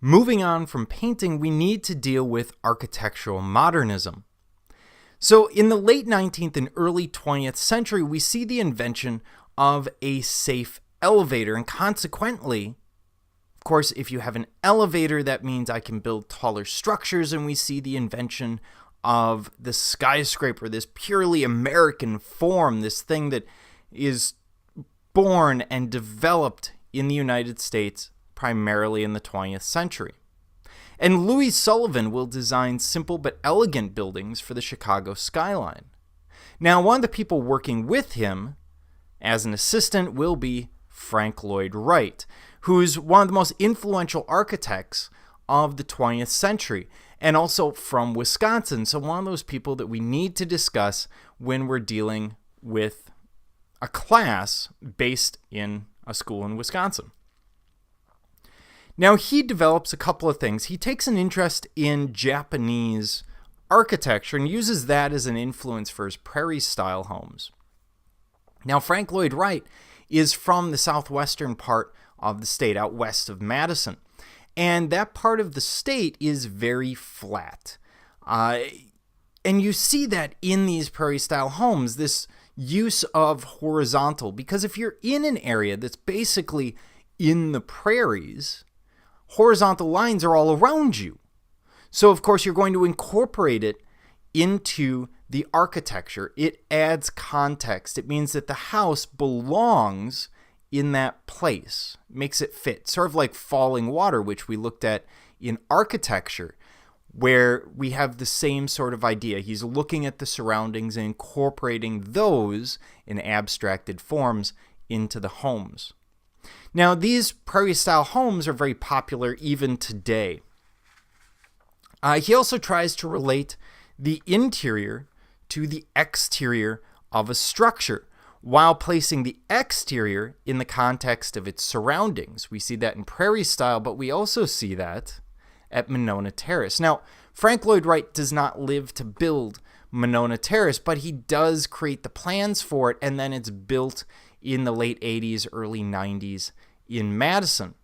moving on from painting, we need to deal with architectural modernism. So in the late 19th and early 20th century, we see the invention of a safe elevator, and consequently, of course, if you have an elevator, that means I can build taller structures, and we see the invention of the skyscraper, this purely American form, this thing that is born and developed in the United States primarily in the 20th century. And Louis Sullivan will design simple but elegant buildings for the Chicago skyline. Now, one of the people working with him as an assistant will be Frank Lloyd Wright, who's one of the most influential architects of the 20th century, and also from Wisconsin. So one of those people that we need to discuss when we're dealing with a class based in a school in Wisconsin. Now, he develops a couple of things. He takes an interest in Japanese architecture and uses that as an influence for his Prairie Style homes. Now, Frank Lloyd Wright is from the southwestern part of the state, out west of Madison. And that part of the state is very flat. And you see that in these Prairie Style homes, this use of horizontal, because if you're in an area that's basically in the prairies, horizontal lines are all around you. So, of course, you're going to incorporate it into the architecture. It adds context. It means that the house belongs in that place, makes it fit. Sort of like falling water, which we looked at in architecture, where we have the same sort of idea. He's looking at the surroundings and incorporating those in abstracted forms into the homes. Now, these Prairie Style homes are very popular even today. He also tries to relate the interior to the exterior of a structure, while placing the exterior in the context of its surroundings. We see that in Prairie Style, but we also see that at Monona Terrace. Now, Frank Lloyd Wright does not live to build Monona Terrace, but he does create the plans for it, and then it's built in the late 80s, early 90s in Madison.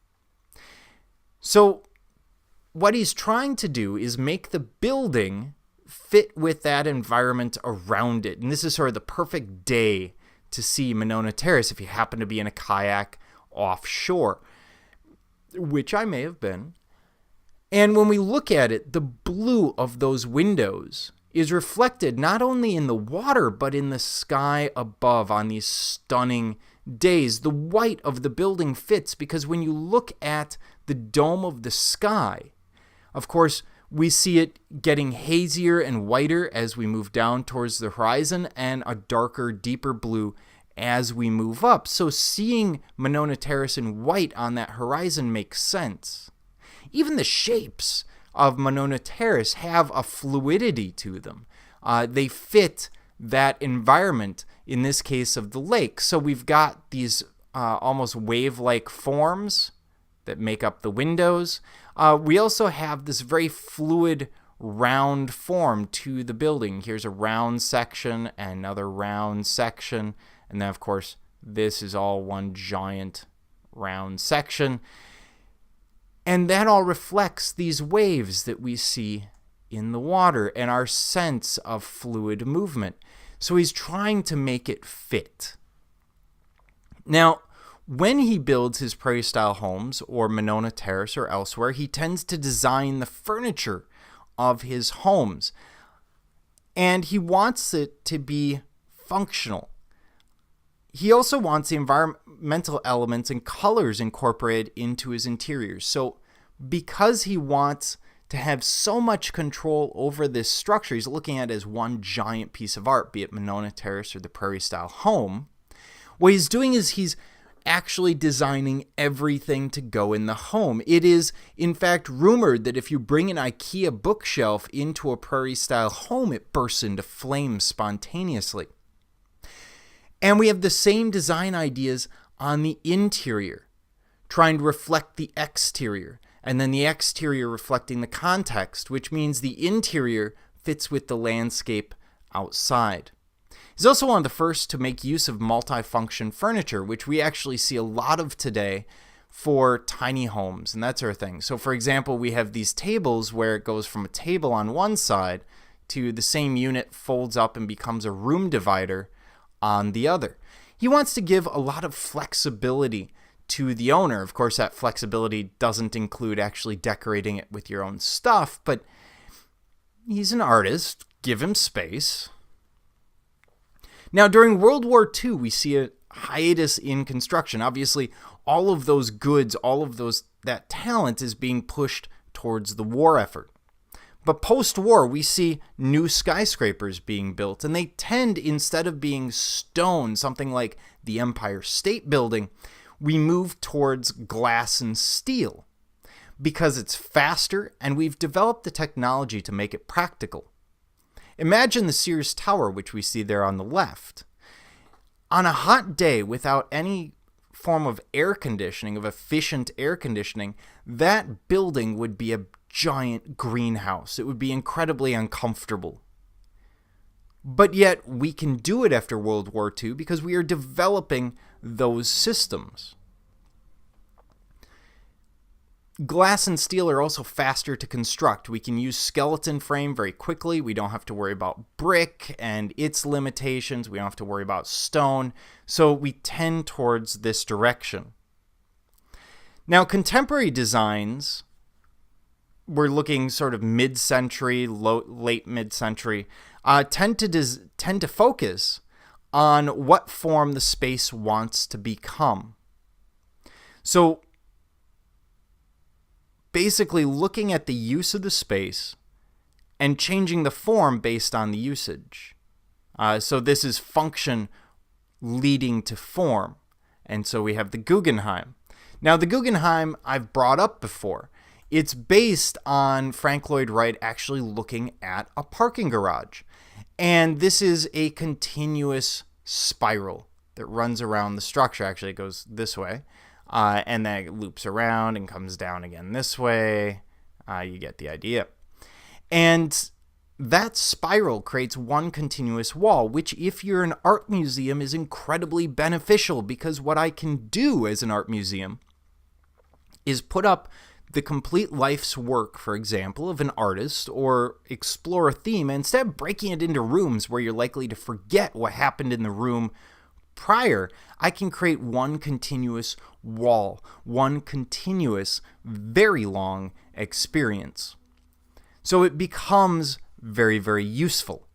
So what he's trying to do is make the building fit with that environment around it. And this is sort of the perfect day to see Monona Terrace if you happen to be in a kayak offshore, which I may have been. And when we look at it, the blue of those windows is reflected not only in the water, but in the sky above on these stunning days. The white of the building fits because when you look at the dome of the sky, of course, we see it getting hazier and whiter as we move down towards the horizon, and a darker, deeper blue as we move up. So seeing Monona Terrace in white on that horizon makes sense. Even the shapes of Monona Terrace have a fluidity to them. They fit that environment, in this case of the lake. So we've got these almost wave-like forms that make up the windows. We also have this very fluid round form to the building. Here's a round section, and another round section, and then of course this is all one giant round section. And that all reflects these waves that we see in the water and our sense of fluid movement. So he's trying to make it fit. Now, when he builds his Prairie Style homes or Monona Terrace or elsewhere, he tends to design the furniture of his homes. And he wants it to be functional. He also wants the environmental elements and colors incorporated into his interiors. So because he wants to have so much control over this structure, he's looking at it as one giant piece of art, be it Monona Terrace or the Prairie Style home. What he's doing is he's actually designing everything to go in the home. It is, in fact, rumored that if you bring an IKEA bookshelf into a Prairie Style home, it bursts into flames spontaneously. And we have the same design ideas on the interior, trying to reflect the exterior, and then the exterior reflecting the context, which means the interior fits with the landscape outside. He's also one of the first to make use of multifunction furniture, which we actually see a lot of today for tiny homes and that sort of thing. So for example, we have these tables where it goes from a table on one side to the same unit folds up and becomes a room divider on the other. He wants to give a lot of flexibility to the owner. Of course, that flexibility doesn't include actually decorating it with your own stuff, but he's an artist. Give him space. Now, during World War II, we see a hiatus in construction. Obviously, all of those goods, that talent is being pushed towards the war effort. But post-war, we see new skyscrapers being built, and they tend, instead of being stone, something like the Empire State Building, we move towards glass and steel because it's faster and we've developed the technology to make it practical. Imagine the Sears Tower, which we see there on the left. On a hot day without any form of air conditioning, of efficient air conditioning, that building would be a giant greenhouse. It would be incredibly uncomfortable. But yet we can do it after World War II because we are developing those systems. Glass and steel are also faster to construct. We can use skeleton frame very quickly. We don't have to worry about brick and its limitations. We don't have to worry about stone. So we tend towards this direction. Now, contemporary designs, we're looking sort of mid-century, late mid-century, tend to focus on what form the space wants to become. So basically looking at the use of the space and changing the form based on the usage. So this is function leading to form. And so we have the Guggenheim. Now the Guggenheim I've brought up before. It's based on Frank Lloyd Wright actually looking at a parking garage. And this is a continuous spiral that runs around the structure. Actually, it goes this way. And then it loops around and comes down again this way. You get the idea. And that spiral creates one continuous wall, which if you're an art museum is incredibly beneficial, because what I can do as an art museum is put up the complete life's work, for example, of an artist, or explore a theme, and instead of breaking it into rooms where you're likely to forget what happened in the room prior, I can create one continuous wall, one continuous, very long experience. So it becomes very, very useful.